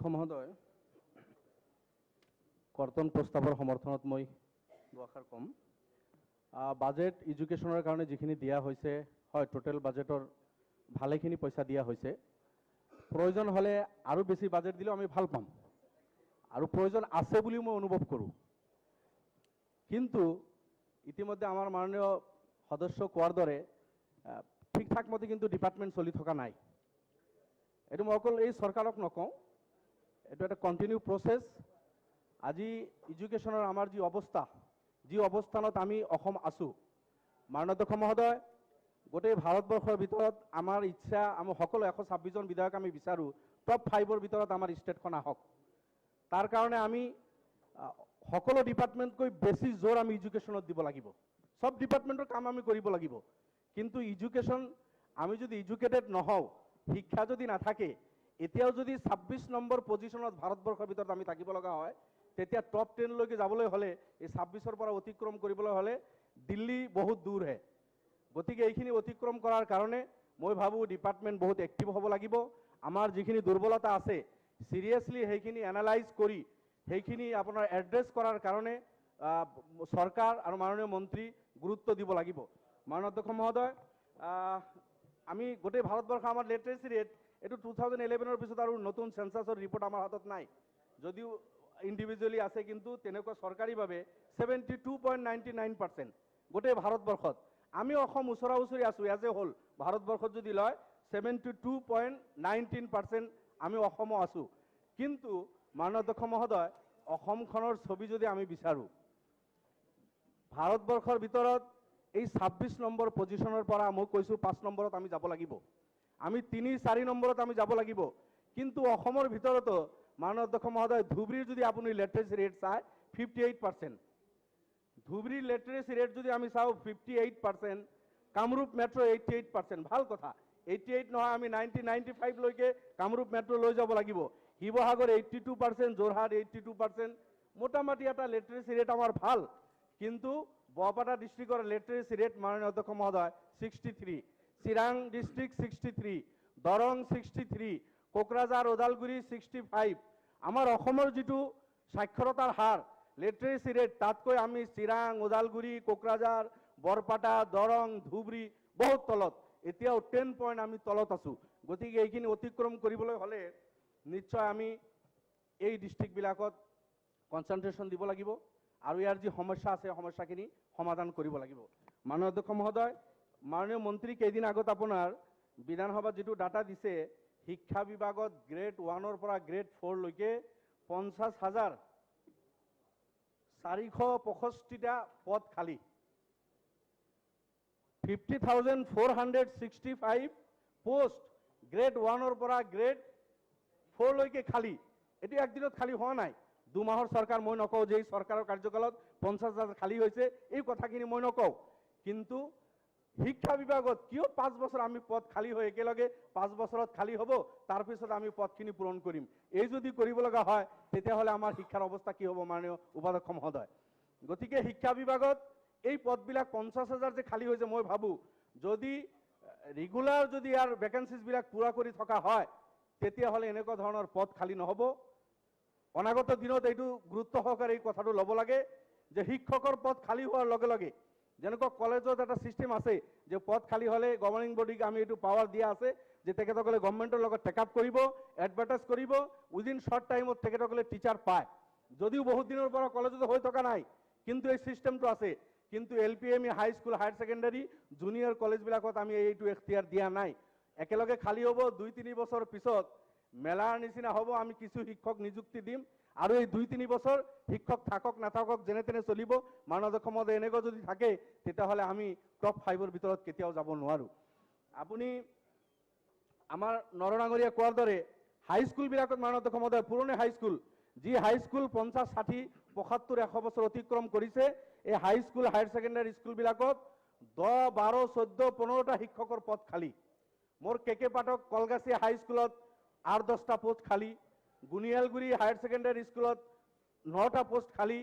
অধ্যক্ষ মহোদয়, কৰ্তন প্ৰস্তাৱৰ সমৰ্থনত মই দুআষাৰ কম। বাজেট এডুকেশ্যনৰ কাৰণে যিখিনি দিয়া হৈছে, হয় টোটেল বাজেটৰ ভালেখিনি পইচা দিয়া হৈছে। প্ৰয়োজন হ'লে আৰু বেছি বাজেট দিলেও আমি ভাল পাম আৰু প্ৰয়োজন আছে বুলিও মই অনুভৱ কৰোঁ। কিন্তু ইতিমধ্যে আমাৰ মাননীয় সদস্য কোৱাৰ দৰে ঠিকঠাক মতে কিন্তু ডিপাৰ্টমেণ্ট চলি থকা নাই। এইটো মই অকল এই চৰকাৰক নকওঁ, এইটো এটা কণ্টিনিউ প্ৰচেছ। আজি এডুকেশ্যনৰ আমাৰ যি অৱস্থা, যি অৱস্থানত আমি অসম আছোঁ, মাননীয় অধ্যক্ষ মহোদয়, গোটেই ভাৰতবৰ্ষৰ ভিতৰত আমাৰ ইচ্ছা, আমি সকলো 126 জন বিধায়ক আমি বিচাৰোঁ টপ 5ৰ ভিতৰত আমাৰ ষ্টেটখন আহক। তাৰ কাৰণে আমি সকলো ডিপাৰ্টমেণ্টকৈ বেছি জোৰ আমি এডুকেশ্যনত দিব লাগিব। সব ডিপাৰ্টমেণ্টৰ কাম আমি কৰিব লাগিব। কিন্তু এডুকেশ্যন, আমি যদি এডুকেটেড নহওঁ, শিক্ষা যদি নাথাকে, এতিয়াও যদি 26 নম্বৰ পজিশ্যনত ভাৰতবৰ্ষৰ ভিতৰত আমি থাকিব লগা হয়, তেতিয়া টপ 10লৈকে যাবলৈ হ'লে, এই 26ৰ পৰা অতিক্ৰম কৰিবলৈ হ'লে দিল্লী বহুত দূৰহে। গতিকে এইখিনি অতিক্ৰম কৰাৰ কাৰণে মই ভাবোঁ ডিপাৰ্টমেণ্ট বহুত এক্টিভ হ'ব লাগিব। আমাৰ যিখিনি দুৰ্বলতা আছে সিৰিয়াছলি সেইখিনি এনালাইজ কৰি সেইখিনি আপোনাৰ এড্ৰেছ কৰাৰ কাৰণে চৰকাৰ আৰু মাননীয় মন্ত্ৰী গুৰুত্ব দিব লাগিব। মাননীয় অধ্যক্ষ মহোদয়, আমি গোটেই ভাৰতবৰ্ষ আমাৰ লিটাৰেচি ৰেট এইটো 2011ৰ পিছত আৰু নতুন সেন্সাছৰ ৰিপৰ্ট আমাৰ হাতত নাই, যদিও ইণ্ডিভিজুৱেলি আছে, কিন্তু তেনেকুৱা চৰকাৰীভাৱে 72.99% গোটেই ভাৰতবৰ্ষত। আমি অসম ওচৰা ওচৰি আছোঁ এজ এ হোল। ভাৰতবৰ্ষত যদি লয় 72.19% আমি অসমো আছোঁ। কিন্তু মাননীয় অধ্যক্ষ মহোদয়, অসমখনৰ ছবি যদি আমি বিচাৰোঁ, ভাৰতবৰ্ষৰ ভিতৰত এই 26 নম্বৰ পজিশ্যনৰ পৰা মই কৈছোঁ 5 নম্বৰত আমি যাব লাগিব, আমি 3-4 নম্বৰত আমি যাব লাগিব। কিন্তু অসমৰ ভিতৰতো মাননীয় অধ্যক্ষ মহোদয়, ধুবুৰীৰ যদি আপুনি লিটাৰেচি ৰেট চায় 58%, ধুবুৰীৰ লিটাৰেচি ৰেট যদি আমি চাওঁ 58%, কামৰূপ মেট্ৰ' 88%, ভাল কথা। 88 নহয়, আমি 90-95লৈকে কামৰূপ মেট্ৰ' লৈ যাব লাগিব। শিৱসাগৰ 82%, যোৰহাট 82%, মোটামুটি এটা লিটাৰেচি ৰেট আমাৰ ভাল। কিন্তু বৰপেটা ডিষ্ট্ৰিক্টৰ লিটাৰেচি ৰেট মাননীয় অধ্যক্ষ মহোদয় 63, চিৰাং ডিষ্ট্ৰিক্ট 63, দৰং 63, কোকৰাঝাৰ ওদালগুৰি 65। আমাৰ অসমৰ যিটো সাক্ষৰতাৰ হাৰ, লিটাৰেচি ৰেট, তাতকৈ আমি চিৰাং, ওদালগুৰি, কোকৰাঝাৰ, বৰপেটা, দৰং, ধুবুৰী বহুত তলত। এতিয়াও 10 পইণ্ট আমি তলত আছোঁ। গতিকে এইখিনি অতিক্ৰম কৰিবলৈ হ'লে নিশ্চয় আমি এই ডিষ্ট্ৰিক্টবিলাকত কনচেনট্ৰেশ্যন দিব লাগিব আৰু ইয়াৰ যি সমস্যা আছে সমস্যাখিনি সমাধান কৰিব লাগিব। মাননীয় অধ্যক্ষ মহোদয়, মাননীয় মন্ত্ৰী কেইদিন আগত আপোনাৰ বিধানসভাত যিটো ডাটা দিছে, শিক্ষা বিভাগত গ্ৰেড 1ৰ পৰা গ্ৰেড 4লৈকে 50,465টা পদ খালী, 50,465 পোষ্ট গ্ৰেড 1ৰ পৰা গ্ৰেড 4লৈকে খালী। এটি একদিনত খালী হোৱা নাই, 2 মাহৰ চৰকাৰ মই নকওঁ যে এই চৰকাৰৰ কাৰ্যকালত 50,000 খালী হৈছে, এই কথাখিনি মই নকওঁ। কিন্তু শিক্ষা বিভাগত কিয় 5 বছৰ আমি পদ খালী হৈ একেলগে 5 বছৰত খালী হ'ব, তাৰপিছত আমি পদখিনি পূৰণ কৰিম, এই যদি কৰিব লগা হয় তেতিয়াহ'লে আমাৰ শিক্ষাৰ অৱস্থা কি হ'ব মাননীয় উপাধ্যক্ষ মহোদয়। গতিকে শিক্ষা বিভাগত এই পদবিলাক 50,000 যে খালী হৈছে, মই ভাবোঁ যদি ৰেগুলাৰ যদি ইয়াৰ ভেকেঞ্চিছবিলাক পূৰা কৰি থকা হয় তেতিয়াহ'লে এনেকুৱা ধৰণৰ পদ খালী নহ'ব। অনাগত দিনত এইটো গুৰুত্ব সহকাৰে এই কথাটো ল'ব লাগে যে শিক্ষকৰ পদ খালী হোৱাৰ লগে লগে, যেনেকুৱা কলেজত এটা ছিষ্টেম আছে যে পদ খালী হ'লে গভৰ্ণিং বডিক আমি এইটো পাৱাৰ দিয়া আছে যে তেখেতসকলে গভৰ্ণমেণ্টৰ লগত টেকআপ কৰিব, এডভাৰটাইজ কৰিব, উইদিন শ্বৰ্ট টাইমত তেখেতসকলে টিচাৰ পায়। যদিও বহুত দিনৰ পৰা কলেজত হৈ থকা নাই, কিন্তু এই ছিষ্টেমটো আছে। কিন্তু LPME high school, higher secondary, junior কলেজবিলাকত আমি এইটো এখতিয়াৰ দিয়া নাই। একেলগে খালী হ'ব, 2-3 বছৰ পিছত মেলাৰ নিচিনা হ'ব, আমি কিছু শিক্ষক নিযুক্তি দিম আৰু এই 2-3 বছৰ শিক্ষক থাকক নাথাকক যেনে তেনে চলিব। মাননীয় অধ্যক্ষ মহোদয়, এনেকুৱা যদি থাকে তেতিয়াহ'লে আমি টপ 5ৰ ভিতৰত কেতিয়াও যাব নোৱাৰোঁ। আপুনি আমাৰ নৰনাগৰীয়া কোৱাৰ দৰে হাইস্কুলবিলাকত মাননীয় অধ্যক্ষ মহোদয়, পুৰণি হাইস্কুল, যি হাইস্কুল 50, 60, 75, 100 বছৰ অতিক্ৰম কৰিছে, এই হাইস্কুল, হায়াৰ ছেকেণ্ডাৰী স্কুলবিলাকত 10, 12, 14, 15টা শিক্ষকৰ পদ খালী। মোৰ KK পাঠক কলগাছি হাইস্কুলত 8-10টা পোষ্ট খালী, গুনিয়ালগুৰি হায়াৰ ছেকেণ্ডাৰী স্কুলত 9টা পোষ্ট খালী,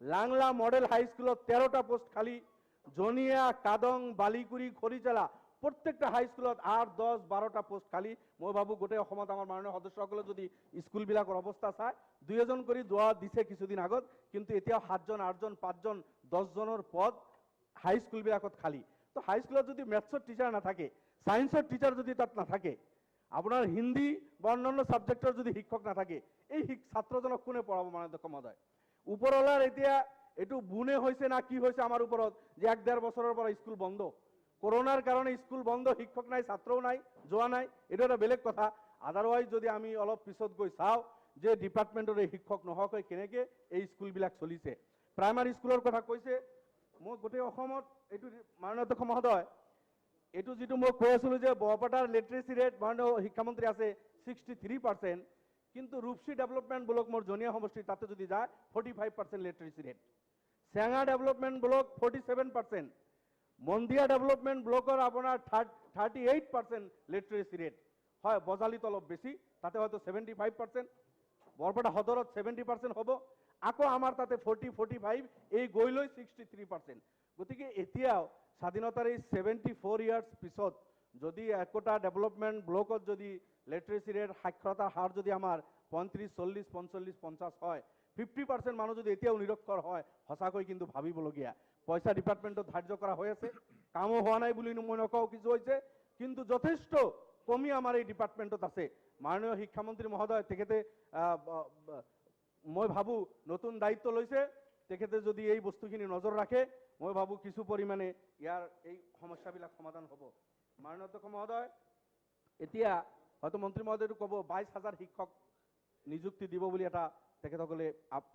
লাংলা মডেল হাইস্কুলত 13টা পোষ্ট খালী, জনিয়া, কাদং, বালিকুৰি, খৰিচালা প্ৰত্যেকটা হাইস্কুলত 8, 10, 12টা পোষ্ট খালী। মই ভাবোঁ গোটেই অসমত আমাৰ মাননীয় সদস্যসকলে যদি স্কুলবিলাকৰ অৱস্থা চায়, 2 এজন কৰি দোৱা দিছে কিছুদিন আগত, কিন্তু এতিয়াও 7জন, 8জন, 5জন, 10জনৰ পদ হাইস্কুলবিলাকত খালী। তো হাইস্কুলত যদি মেথছৰ টিচাৰ নাথাকে, সায়েন্সৰ টিচাৰ যদি তাত নাথাকে, আপোনাৰ হিন্দী বা অন্যান্য ছাবজেক্টৰ যদি শিক্ষক নাথাকে, এই ছাত্ৰজনক কোনে পঢ়াব মাননীয় অধ্যক্ষ মহোদয়? ওপৰৱালাৰ এতিয়া এইটো বুনে হৈছে না কি হৈছে আমাৰ ওপৰত যে 1-1.5 বছৰৰ পৰা স্কুল বন্ধ। কৰোনাৰ কাৰণে স্কুল বন্ধ, শিক্ষক নাই, ছাত্ৰও নাই, যোৱা নাই, এটা একটা বেলেগ কথা। আদাৰওয়াইজ যদি আমি অলপ পিছত গৈ চাওঁ যে ডিপাৰ্টমেন্টৰ এই শিক্ষক নোহোৱাকৈ কেনেকৈ এই স্কুলবিলাক চলিছে। প্ৰাইমাৰী স্কুলৰ কথা কৈছে, মই গোটেই অসমত এইটো মাননীয় অধ্যক্ষ মহোদয়, এইটো যিটো মই কৈ আছিলোঁ যে বৰপেটাৰ লিটাৰেচি ৰেট মাননীয় শিক্ষামন্ত্ৰী আছে 63%, কিন্তু ৰূপসী ডেভেলপমেণ্ট ব্লক মোৰ জনীয়া সমষ্টি তাতে যদি যায় 45% লিটাৰেচি ৰেট, চেঙা ডেভেলপমেণ্ট ব্লক 47%, মন্দিয়া ডেভেলপমেণ্ট ব্লকৰ আপোনাৰ 38% লিটাৰেচি ৰেট হয়। বজালিত অলপ বেছি, তাতে হয়তো 75%, বৰপেটা সদৰত 70% হ'ব, আকৌ আমাৰ তাতে 40-45, এই গৈ লৈ 63%। গতিকে এতিয়াও স্বাধীনতাৰ এই 74 ইয়াৰ্ছ পিছত যদি একোটা ডেভেলপমেণ্ট ব্লকত যদি লিটাৰেচি ৰেট, সাক্ষৰতাৰ হাৰ যদি আমাৰ 35, 40, 45, 50 হয়, 50% মানুহ যদি এতিয়াও নিৰক্ষৰ হয়, সঁচাকৈ কিন্তু ভাবিবলগীয়া। পইচা ডিপার্টমেন্টত ধার্য করা হয়েছে, কামও হওয়া নাই বলি মই নকওঁ, কিছু হয়েছে, কিন্তু যথেষ্ট কমি আমার এই ডিপার্টমেন্টত আছে। মাননীয় শিক্ষামন্ত্রী মহোদয় তেখেতে মই ভাবো নতুন দায়িত্ব লৈছে, তেখেতে যদি এই বস্তুখিনি নজর রাখে, মই ভাবো কিছু পরিমাণে ইয়ার এই সমস্যাবিলাক সমাধান হ'ব। মাননীয় অধ্যক্ষ মহোদয়, এতিয়া হয়তো মন্ত্রী মহোদয়টো ক'ব 22,000 শিক্ষক নিযুক্তি দিব বুলি এটা তেখেতসকলে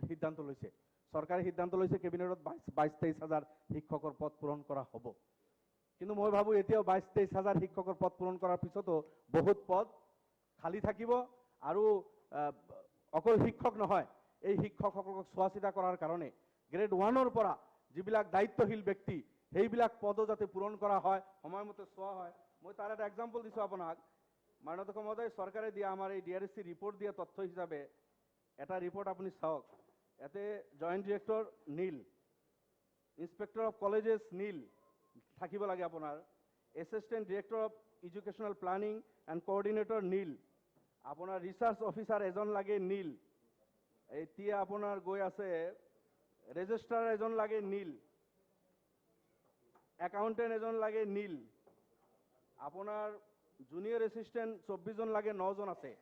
সিদ্ধান্ত লৈছে। সরকারি সিদ্ধান্ত লৈছে কেবিনেটত 22-23 হাজাৰ শিক্ষকৰ পদ পূৰণ কৰা হ'ব। কিন্তু মই ভাবোঁ এতিয়াও 22-23 হাজাৰ শিক্ষকৰ পদ পূৰণ কৰাৰ পিছতো বহুত পদ খালী থাকিব। আৰু অকল শিক্ষক নহয়, এই শিক্ষকসকলক চোৱা চিতা কৰাৰ কাৰণে গ্ৰেড 1ৰ পৰা যিবিলাক দায়িত্বশীল ব্যক্তি, সেইবিলাক পদো যাতে পূৰণ কৰা হয়, সময়মতে চোৱা হয়। মই তাৰ এটা এক্সাম্পল দিছোঁ আপোনাক। মাননীয় অধ্যক্ষ মহোদয়, চৰকাৰে দিয়া আমাৰ এই DRSC ৰিপৰ্ট দিয়া তথ্য হিচাপে এটা ৰিপৰ্ট আপুনি চাওক। ইয়াতে joint director nil, inspector of colleges nil থাকিব লাগে আপোনাৰ, assistant director of educational planning and coordinator nil, আপোনাৰ ৰিচাৰ্চ অফিচাৰ এজন লাগে নীল, এতিয়া আপোনাৰ গৈ আছে ৰেজিষ্ট্ৰাৰ এজন লাগে নীল, একাউণ্টেণ্ট এজন লাগে নীল, আপোনাৰ জুনিয়ৰ এছিষ্টেণ্ট 24 জন লাগে, 9 জন আছে।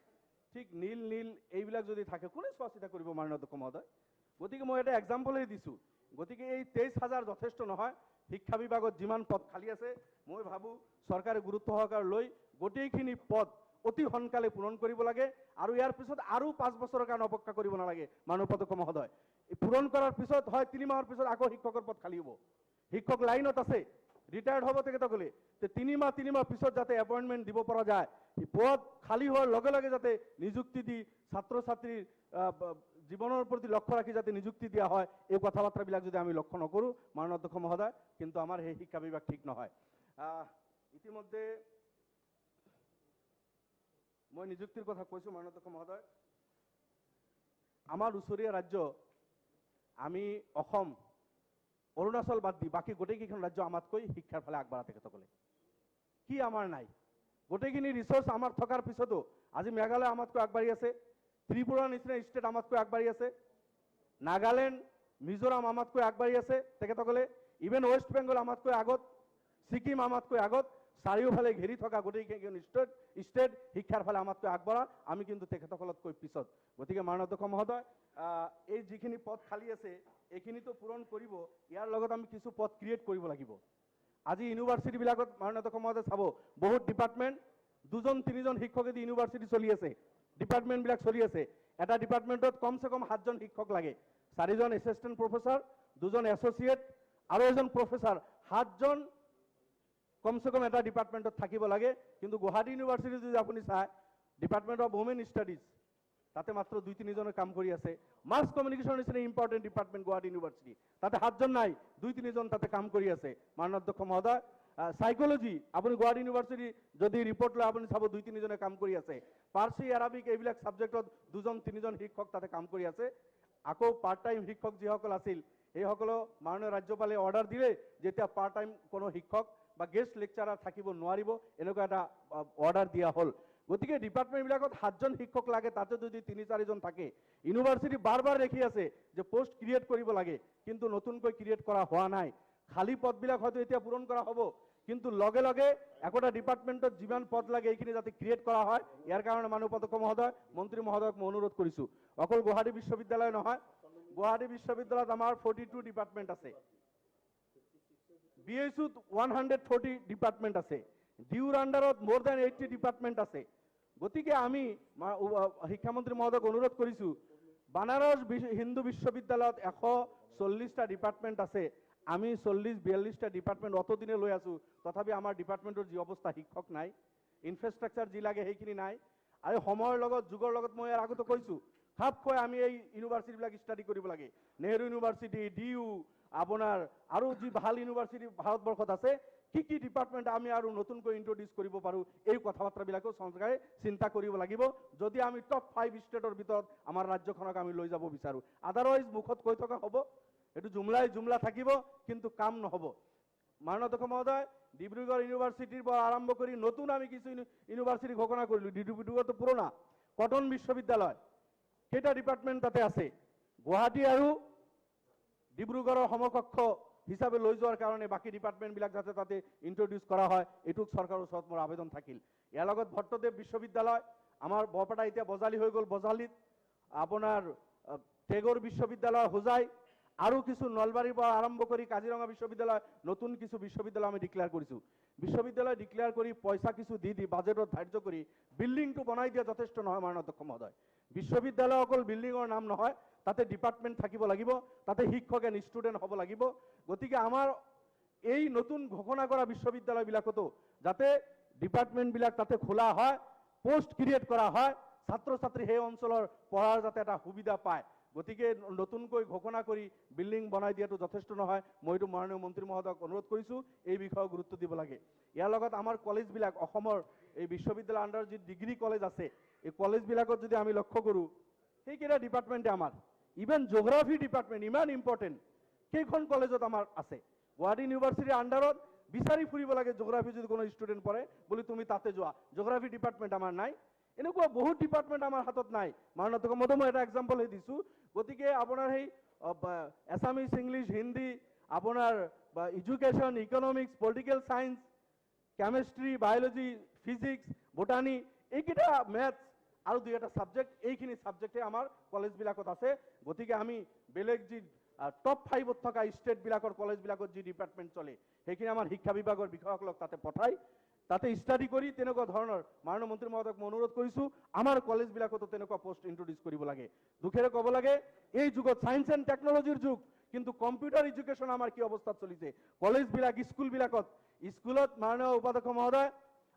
ঠিক নীল নীল এইবিলাক যদি থাকে, কোনে চোৱা চিতা কৰিব মাননীয় অধ্যক্ষ মহোদয়? গতিকে মই এটা এক্সাম্পলেই দিছোঁ। গতিকে এই 23,000 যথেষ্ট নহয়। শিক্ষা বিভাগত যিমান পদ খালী আছে, মই ভাবোঁ চৰকাৰে গুৰুত্ব সহকাৰে লৈ গোটেইখিনি পদ অতি সোনকালে পূৰণ কৰিব লাগে। আৰু ইয়াৰ পিছত আৰু 5 বছৰৰ কাৰণে অপেক্ষা কৰিব নালাগে মাননীয় অধ্যক্ষ মহোদয়। পূৰণ কৰাৰ পিছত হয় 3 মাহৰ পিছত আকৌ শিক্ষকৰ পদ খালী হ'ব। শিক্ষক লাইনত আছে, ৰিটায়াৰ্ড হ'ব তেখেতসকলে, 3 মাহ পিছত যাতে এপইণ্টমেণ্ট দিব পৰা যায়, পদ খালী হোৱাৰ লগে লগে যাতে নিযুক্তি দি ছাত্ৰ ছাত্ৰীৰ জীৱনৰ প্ৰতি লক্ষ্য ৰাখি যাতে নিযুক্তি দিয়া হয়, এই কথা বাৰ্তাবিলাক যদি আমি লক্ষ্য নকৰোঁ মাননীয় অধ্যক্ষ মহোদয়, কিন্তু আমাৰ সেই শিক্ষা বিভাগ ঠিক নহয়। ইতিমধ্যে মই নিযুক্তিৰ কথা কৈছোঁ মাননীয় অধ্যক্ষ মহোদয়। আমাৰ ওচৰীয়া ৰাজ্য আমি অসম, অৰুণাচল বাদ দি বাকী গোটেইকেইখন ৰাজ্য আমাতকৈ শিক্ষাৰ ফালে আগবঢ়া তেখেতসকলে। কি আমাৰ নাই? গোটেইখিনি ৰিচোৰ্চ আমাৰ থকাৰ পিছতো আজি মেঘালয় আমাতকৈ আগবাঢ়ি আছে, ত্ৰিপুৰাৰ নিচিনা ষ্টেট আমাতকৈ আগবাঢ়ি আছে, নাগালেণ্ড, মিজোৰাম আমাতকৈ আগবাঢ়ি আছে তেখেতসকলে, ইভেন ৱেষ্ট বেংগল আমাতকৈ আগত, ছিকিম আমাতকৈ আগত, চাৰিওফালে ঘেৰি থকা গোটেইকেইখন ষ্টেট শিক্ষাৰ ফালে আমাতকৈ আগবঢ়া, আমি কিন্তু তেখেতসকলতকৈ পিছত। গতিকে মাননীয় অধ্যক্ষ মহোদয়, এই যিখিনি পদ খালী আছে এইখিনিতো পূৰণ কৰিব, ইয়াৰ লগত আমি কিছু পদ ক্ৰিয়েট কৰিব লাগিব। আজি ইউনিভাৰ্চিটিবিলাকত মাননীয় অধ্যক্ষ মহোদয় চাব, বহুত ডিপাৰ্টমেণ্ট 2-3জন শিক্ষকেদি ইউনিভাৰ্চিটি চলি আছে, ডিপাৰ্টমেণ্টবিলাক চলি আছে। এটা ডিপাৰ্টমেণ্টত কমচে কম 7জন শিক্ষক লাগে, 4জন এছিষ্টেণ্ট প্ৰফেচাৰ, 2জন এছ'চিয়েট আৰু এজন প্ৰফেচাৰ, 7জন কমচে কম এটা ডিপাৰ্টমেণ্টত থাকিব লাগে। কিন্তু গুৱাহাটী ইউনিভাৰ্চিটি যদি আপুনি চায়, ডিপাৰ্টমেণ্ট অফ ওমেন ষ্টাডিজ, তাতে মাত্ৰ 2-3জনে কাম কৰি আছে। মাছ কমিউনিকেশ্যন নিচিনা ইম্পৰ্টেণ্ট ডিপাৰ্টমেণ্ট গুৱাহাটী ইউনিভাৰ্চিটি, তাতে 7জন নাই, 2-3জন তাতে কাম কৰি আছে। মাননীয় অধ্যক্ষ মহোদয়, সাইকোলজি আপুনি গুৱাহাটী ইউনিভাৰ্চিটি যদি ৰিপৰ্ট লয় আপুনি চাব 2-3জনে কাম কৰি আছে। পাৰ্চী, আৰবিক এইবিলাক ছাবজেক্টত 2-3জন শিক্ষক তাতে কাম কৰি আছে। আকৌ পাৰ্ট টাইম শিক্ষক যিসকল আছিল, সেইসকলক মাননীয় ৰাজ্যপালে অৰ্ডাৰ দিলে, যেতিয়া পাৰ্ট টাইম কোনো শিক্ষক বা গেষ্ট লেকচাৰাৰ থাকিব নোৱাৰিব এনেকুৱা এটা অৰ্ডাৰ দিয়া হ'ল। গতিকে ডিপাৰ্টমেণ্টবিলাকত 7জন শিক্ষক লাগে, তাতে যদি 3-4জন থাকে। ইউনিভাৰ্চিটি বাৰ দেখি আছে যে পোষ্ট ক্ৰিয়েট কৰিব লাগে, কিন্তু নতুনকৈ ক্ৰিয়েট কৰা হোৱা নাই। খালী পদবিলাক হয়তো এতিয়া পূৰণ কৰা হ'ব, কিন্তু লগে লগে একোটা ডিপাৰ্টমেণ্টত যিমান পদ লাগে এইখিনি যাতে ক্ৰিয়েট কৰা হয়, ইয়াৰ কাৰণে মাননীয় উপাধ্যক্ষ মহোদয়, মন্ত্ৰী মহোদয়ক মই অনুৰোধ কৰিছোঁ। অকল গুৱাহাটী বিশ্ববিদ্যালয় নহয়, গুৱাহাটী বিশ্ববিদ্যালয়ত আমাৰ 42 ডিপাৰ্টমেণ্ট আছে, BSUত 140 ডিপাৰ্টমেণ্ট আছে, ডিউৰ আণ্ডাৰত মোৰ দেন 80 ডিপাৰ্টমেণ্ট আছে। গতিকে আমি শিক্ষামন্ত্ৰী মহোদয়ক অনুৰোধ কৰিছোঁ, বানাৰস হিন্দু বিশ্ববিদ্যালয়ত 140টা ডিপাৰ্টমেণ্ট আছে, আমি 40-42টা ডিপাৰ্টমেণ্ট অতদিনে লৈ আছোঁ, তথাপি আমাৰ ডিপাৰ্টমেণ্টৰ যি অৱস্থা, শিক্ষক নাই, ইনফ্ৰাষ্ট্ৰাকচাৰ যি লাগে সেইখিনি নাই। আৰু সময়ৰ লগত যুগৰ লগত মই ইয়াৰ আগতে কৈছোঁ, খাপ খুৱাই আমি এই ইউনিভাৰ্চিটিবিলাক ষ্টাডি কৰিব লাগে। নেহৰু ইউনিভাৰ্চিটি, DU, আপোনাৰ আৰু যি ভাল ইউনিভাৰ্চিটি ভাৰতবৰ্ষত আছে, কি ডিপাৰ্টমেণ্ট আমি আৰু নতুনকৈ ইন্ট্ৰডিউচ কৰিব পাৰোঁ, এই কথা বাৰ্তাবিলাকো চৰকাৰে চিন্তা কৰিব লাগিব, যদি আমি টপ 5 ষ্টেটৰ ভিতৰত আমাৰ ৰাজ্যখনক আমি লৈ যাব বিচাৰোঁ। আদাৰৱাইজ মুখত কৈ থকা হ'ব, এইটো জুমলা থাকিব, কিন্তু কাম নহ'ব। মাননীয় অধ্যক্ষ মহোদয়, ডিব্ৰুগড় ইউনিভাৰ্চিটিৰ পৰা আৰম্ভ কৰি নতুন আমি কিছু ইউনিভাৰ্চিটি ঘোষণা কৰিলোঁ। ডিব্ৰুগড়টো পুৰণা, কটন বিশ্ববিদ্যালয়, কেইটা ডিপাৰ্টমেণ্ট তাতে আছে। গুৱাহাটী আৰু ডিব্ৰুগড়ৰ সমকক্ষ হিচাপে লৈ যোৱাৰ কাৰণে বাকী ডিপাৰ্টমেণ্টবিলাক যাতে তাতে ইন্ট্ৰডিউচ কৰা হয়, এইটোক চৰকাৰৰ ওচৰত মোৰ আবেদন থাকিল। ইয়াৰ লগত ভট্টদেৱ বিশ্ববিদ্যালয়, আমাৰ বৰপেটা এতিয়া বজালি হৈ গ'ল, বজালিত আপোনাৰ টেগৰ বিশ্ববিদ্যালয়, হোজাই আৰু কিছু নলবাৰীৰ পৰা আৰম্ভ কৰি কাজিৰঙা বিশ্ববিদ্যালয়, নতুন কিছু বিশ্ববিদ্যালয় আমি ডিক্লেয়াৰ কৰিছোঁ। বিশ্ববিদ্যালয় ডিক্লেয়াৰ কৰি পইচা কিছু দি বাজেটত ধাৰ্য কৰি বিল্ডিংটো বনাই দিয়া যথেষ্ট নহয় মাননীয় অধ্যক্ষ মহোদয়। বিশ্ববিদ্যালয় অকল বিল্ডিঙৰ নাম নহয়, তাতে ডিপাৰ্টমেণ্ট থাকিব লাগিব, তাতে শিক্ষক এণ্ড ষ্টুডেণ্ট হ'ব লাগিব। গতিকে আমাৰ এই নতুন ঘোষণা কৰা বিশ্ববিদ্যালয়বিলাকতো যাতে ডিপাৰ্টমেণ্টবিলাক তাতে খোলা হয়, পোষ্ট ক্ৰিয়েট কৰা হয়, ছাত্ৰ ছাত্ৰী সেই অঞ্চলৰ পঢ়াৰ যাতে এটা সুবিধা পায়। গতিকে নতুনকৈ ঘোষণা কৰি বিল্ডিং বনাই দিয়াটো যথেষ্ট নহয়। মইতো মাননীয় মন্ত্ৰী মহোদয়ক অনুৰোধ কৰিছোঁ, এই বিষয়ে গুৰুত্ব দিব লাগে। ইয়াৰ লগত আমাৰ কলেজবিলাক, অসমৰ এই বিশ্ববিদ্যালয়ৰ আণ্ডাৰত যি ডিগ্ৰী কলেজ আছে, এই কলেজবিলাকত যদি আমি লক্ষ্য কৰোঁ, সেইকেইটা ডিপাৰ্টমেণ্টে আমাৰ, ইভেন জিঅ'গ্ৰাফি ডিপাৰ্টমেণ্ট ইমান ইম্পৰ্টেণ্ট, কেইখন কলেজত আমাৰ আছে। গুৱাহাটী ইউনিভাৰ্চিটিৰ আণ্ডাৰত বিচাৰি ফুৰিব লাগে, জিঅ'গ্ৰাফি যদি কোনো ষ্টুডেণ্ট পঢ়ে বুলি তুমি তাতে যোৱা, জিঅ'গ্ৰাফি ডিপাৰ্টমেণ্ট আমাৰ নাই। এনেকুৱা বহুত ডিপাৰ্টমেণ্ট আমাৰ হাতত নাই। মাননীয় অধ্যক্ষ মহোদয়, মই এটা এক্সাম্পল দিছোঁ। গতিকে আপোনাৰ সেই এছামিছ, ইংলিছ, হিন্দী, আপোনাৰ education, economics, political science, chemistry, biology, physics, botany, এইকেইটা মেথছ আৰু 2-এটা ছাবজেক্ট, এইখিনি ছাবজেক্টে আমাৰ কলেজবিলাকত আছে। গতিকে আমি বেলেগ যি টপ 5ত থকা ষ্টেটবিলাকৰ কলেজবিলাকত যি ডিপাৰ্টমেণ্ট চলে, সেইখিনি আমাৰ শিক্ষা বিভাগৰ বিষয়াসকলক তাতে পঠাই তাতে ষ্টাডি কৰি তেনেকুৱা ধৰণৰ মাননীয় মন্ত্ৰী মহোদয়ক মই অনুৰোধ কৰিছোঁ, আমাৰ কলেজবিলাকতো তেনেকুৱা পোষ্ট ইন্ট্ৰডিউচ কৰিব লাগে। দুখেৰে ক'ব লাগে, এই যুগত ছায়েন্স এণ্ড টেকনলজিৰ যুগ, কিন্তু কম্পিউটাৰ এডুকেশ্যন আমাৰ কি অৱস্থাত চলিছে। কলেজবিলাক, স্কুলত মাননীয় উপাধ্যক্ষ মহোদয়,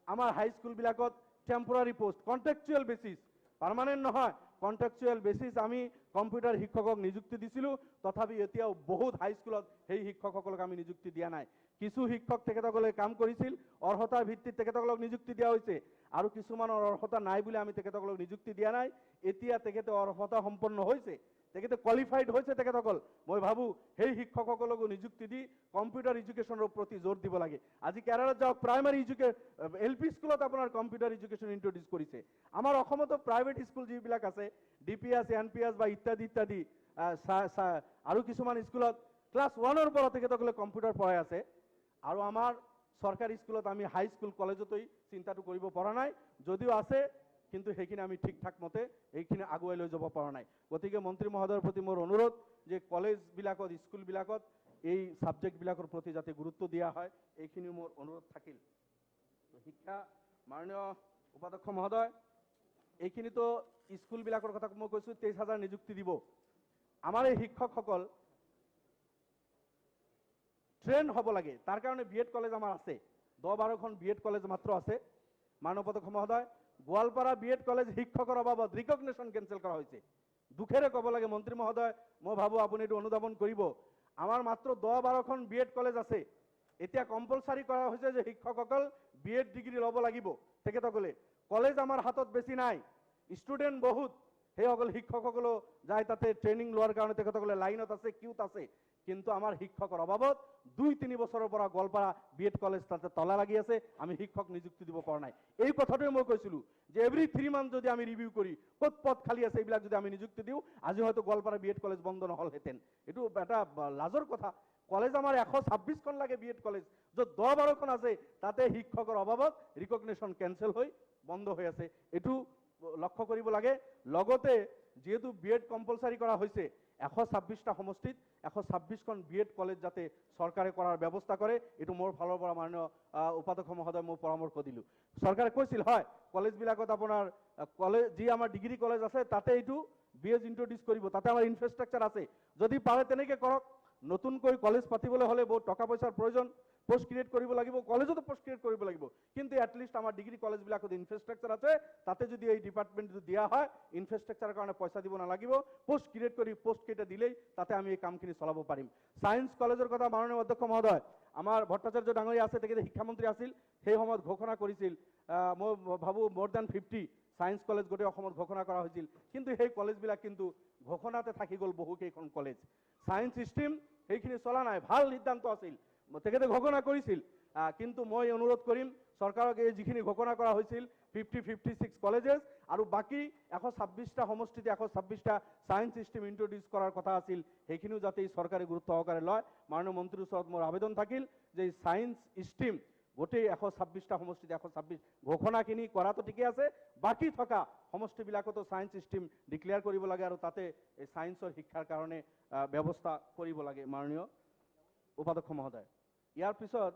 আমাৰ হাইস্কুলবিলাকত temporary post, contractual basis, permanent নহয়, কণ্ট্ৰেকচুৱেল বেচিছ আমি কম্পিউটাৰ শিক্ষকক নিযুক্তি দিছিলোঁ, তথাপি এতিয়াও বহুত হাইস্কুলত সেই শিক্ষকসকলক আমি নিযুক্তি দিয়া নাই। কিছু শিক্ষক তেখেতসকলে কাম কৰিছিল, অৰ্হতাৰ ভিত্তিত তেখেতসকলক নিযুক্তি দিয়া হৈছে, আৰু কিছুমানৰ অৰ্হতা নাই বুলি আমি তেখেতসকলক নিযুক্তি দিয়া নাই। এতিয়া তেখেতে অৰ্হতা সম্পন্ন হৈছে, তেখেতে কোৱালিফাইড হৈছে তেখেতসকল। মই ভাবোঁ সেই শিক্ষকসকলকো নিযুক্তি দি কম্পিউটাৰ এডুকেশ্যনৰ প্ৰতি জোৰ দিব লাগে। আজি কেৰালাত যাওক, প্ৰাইমাৰী LP স্কুলত আপোনাৰ কম্পিউটাৰ এডুকেশ্যন ইন্ট্ৰডিউচ কৰিছে। আমাৰ অসমতো প্ৰাইভেট স্কুল যিবিলাক আছে, DPS, NPS বা ইত্যাদি আৰু কিছুমান স্কুলত ক্লাছ 1ৰ পৰা তেখেতসকলে কম্পিউটাৰ পঢ়াই আছে। আৰু আমাৰ চৰকাৰী স্কুলত আমি হাইস্কুল, কলেজতেই চিন্তাটো কৰিব পৰা নাই, যদিও আছে, কিন্তু সেইখিনি আমি ঠিক ঠাক মতে এইখিনি আগুৱাই লৈ যাব পৰা নাই। গতিকে মন্ত্ৰী মহোদয়ৰ প্ৰতি মোৰ অনুৰোধ যে কলেজবিলাকত, স্কুলবিলাকত এই ছাবজেক্টবিলাকৰ প্ৰতি যাতে গুৰুত্ব দিয়া হয়, এইখিনি মোৰ অনুৰোধ থাকিল। শিক্ষা মাননীয় উপাধ্যক্ষ মহোদয়, এইখিনিতো স্কুলবিলাকৰ কথা মই কৈছোঁ, 23,000 নিযুক্তি দিব। আমাৰ এই শিক্ষকসকল ট্ৰেইন হ'ব লাগে, তাৰ কাৰণে BEd কলেজ আমাৰ আছে, 10-12খন BEd কলেজ মাত্ৰ আছে। মাননীয় উপাধ্যক্ষ মহোদয়, গোৱালপাৰা BEd কলেজ শিক্ষকৰ অভাৱত ৰিকগনিশ্যন কেঞ্চেল কৰা হৈছে। দুখেৰে ক'ব লাগে মন্ত্ৰী মহোদয়, মই ভাবোঁ আপুনি এইটো অনুধাৱন কৰিব। আমাৰ মাত্ৰ 10-12খন BEd কলেজ আছে। এতিয়া কম্পালচাৰী কৰা হৈছে যে শিক্ষকসকল BEd ডিগ্ৰী ল'ব লাগিব তেখেতসকলে। কলেজ আমাৰ হাতত বেছি নাই, ষ্টুডেণ্ট বহুত, সেইসকল শিক্ষকসকলেও যায় তাতে ট্ৰেইনিং লোৱাৰ কাৰণে তেখেতসকলে লাইনত আছে, কিউত আছে। কিন্তু আমাৰ শিক্ষকৰ অভাৱত 2-3 বছৰৰ পৰা গোৱালপাৰা বিএড কলেজ তাতে তলা লাগি আছে, আমি শিক্ষক নিযুক্তি দিব পৰা নাই। এই কথাটোৱে মই কৈছিলোঁ যে এভৰি 3 মান্থ যদি আমি ৰিভিউ কৰি ক'ত পদ খালী আছে এইবিলাক যদি আমি নিযুক্তি দিওঁ, আজি হয়তো গোৱালপাৰা বিএড কলেজ বন্ধ নহ'লহেঁতেন। এইটো এটা লাজৰ কথা। কলেজ আমাৰ 126খন লাগে বিএড কলেজ, য'ত 10-12খন আছে, তাতে শিক্ষকৰ অভাৱত ৰিকগনিশ্যন কেঞ্চেল হৈ বন্ধ হৈ আছে। এইটো লক্ষ্য কৰিব লাগে। লগতে যেহেতু বিএড কম্পালসাৰী কৰা হৈছে, 126টা সমষ্টিত 126খন বিএড কলেজ যাতে চৰকাৰে কৰাৰ ব্যৱস্থা কৰে, এইটো মোৰ ফালৰ পৰা মাননীয় উপাধ্যক্ষ মহোদয় মই পৰামৰ্শ দিলোঁ। চৰকাৰে কৈছিল হয় কলেজবিলাকত আপোনাৰ যি আমাৰ ডিগ্ৰী কলেজ আছে তাতে এইটো বিএড ইন্ট্ৰডিউচ কৰিব, তাতে আমাৰ ইনফ্ৰাষ্ট্ৰাকচাৰ আছে, যদি পাৰে তেনেকৈ কৰক। নতুনকৈ কলেজ পাতিবলৈ হ'লে বহুত টকা পইচাৰ প্ৰয়োজন, পোষ্ট ক্ৰিয়েট কৰিব লাগিব, কলেজতো পোষ্ট ক্ৰিয়েট কৰিব লাগিব। কিন্তু এটলিষ্ট আমাৰ ডিগ্ৰী কলেজবিলাকত ইনফ্ৰাষ্ট্ৰাকচাৰ আছে, তাতে যদি এই ডিপাৰ্টমেণ্টটো দিয়া হয়, ইনফ্ৰাষ্ট্ৰাকচাৰৰ কাৰণে পইচা দিব নালাগিব, পোষ্ট ক্ৰিয়েট কৰি পোষ্টকেইটা দিলেই তাতে আমি এই কামখিনি চলাব পাৰিম। ছায়েন্স কলেজৰ কথা মাননীয় অধ্যক্ষ মহোদয়, আমাৰ ভট্টাচাৰ্য ডাঙৰীয়া আছে, তেখেতে শিক্ষামন্ত্ৰী আছিল, সেই সময়ত ঘোষণা কৰিছিল, মই ভাবোঁ more than 50 ছায়েন্স কলেজ গোটেই অসমত ঘোষণা কৰা হৈছিল। কিন্তু সেই কলেজবিলাক কিন্তু ঘোষণাতে থাকি গ'ল বহুকেইখন কলেজ। ছায়েন্স ষ্ট্ৰীম সেইখিনি চলা নাই, ভাল সিদ্ধান্ত আছিল, তেখেতে ঘোষণা কৰিছিল। কিন্তু মই অনুৰোধ কৰিম চৰকাৰক এই যিখিনি ঘোষণা কৰা হৈছিল 56 কলেজেছ আৰু বাকী 126টা সমষ্টিতে 126টা ছায়েন্স ষ্ট্ৰীম ইন্ট্ৰডিউচ কৰাৰ কথা আছিল, সেইখিনিও যাতে চৰকাৰে গুৰুত্ব সহকাৰে লয়। মাননীয় মন্ত্ৰীৰ ওচৰত মোৰ আবেদন থাকিল যে ছায়েন্স ষ্ট্ৰীম গোটেই 126টা সমষ্টিতে 126 ঘোষণাখিনি কৰাটো ঠিকে আছে, বাকী থকা সমষ্টিবিলাকতো ছায়েন্স ষ্ট্ৰীম ডিক্লেয়াৰ কৰিব লাগে আৰু তাতে এই ছায়েন্সৰ শিক্ষাৰ কাৰণে ব্যৱস্থা কৰিব লাগে মাননীয় উপাধ্যক্ষ মহোদয়। ইয়াৰ পিছত